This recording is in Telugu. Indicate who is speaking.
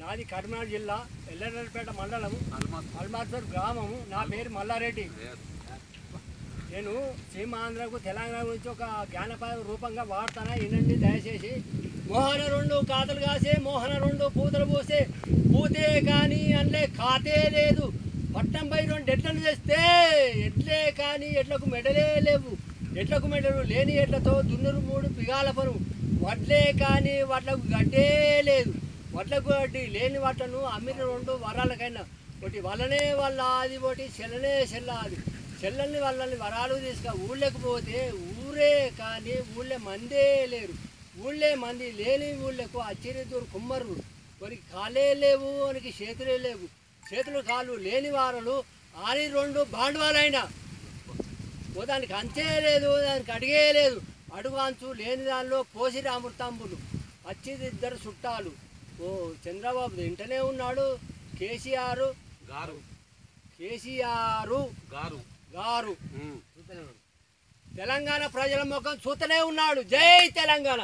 Speaker 1: నాది కర్నూలు జిల్లా ఎల్లరెడ్డిపేట మండలము అల్మార్పూర్ గ్రామము. నా పేరు మల్లారెడ్డి. నేను సీమాంధ్రకు తెలంగాణ గురించి ఒక జ్ఞానపద రూపంగా వాడతానా, వినండి దయచేసి. మోహన రెండు కాతలు కాసే, మోహన రెండు పూతలు పోసే, పూతే కానీ అందులో ఖాతే లేదు. పట్నం పై రెండు ఎడ్లను తెస్తే ఎడ్లే కానీ ఎడ్లకు మెడలే లేవు. ఎడ్లకు మెడలు లేని ఎడ్లతో దున్నురు మూడు పిగాల పను. వడ్లే కానీ వడ్లకు గడ్డే లేదు. వడ్లకు గడ్డి లేని వడ్లను అమ్మిన రెండు వరాలకైనా, ఒకటి వల్లనే వల్ల అది, ఒకటి చెల్లనే చెల్ల అది. చెల్లెల్ని వాళ్ళని వరాలు తీసుక ఊళ్ళకి పోతే ఊరే కానీ ఊళ్ళే మందే లేరు. ఊళ్ళే మంది లేని ఊళ్ళకు అచ్చిరిద్దరు కుమ్మరులు. వారికి కాలే లేవు, వానికి చేతులే లేవు. చేతులు కాళ్ళు లేని వారలు ఆని రెండు బాండవాలైనా ఓ దానికి అంతే లేదు, దానికి అడిగే లేదు. అడుగు అంచు లేని దానిలో పోసిరి అమృతాంబులు. వచ్చింది ఇద్దరు చుట్టాలు. ఓ చంద్రబాబు ఇంటనే ఉన్నాడు. కేసీఆర్ గారు తెలంగాణ ప్రజల ముఖం చూస్తూనే ఉన్నాడు. జై తెలంగాణ.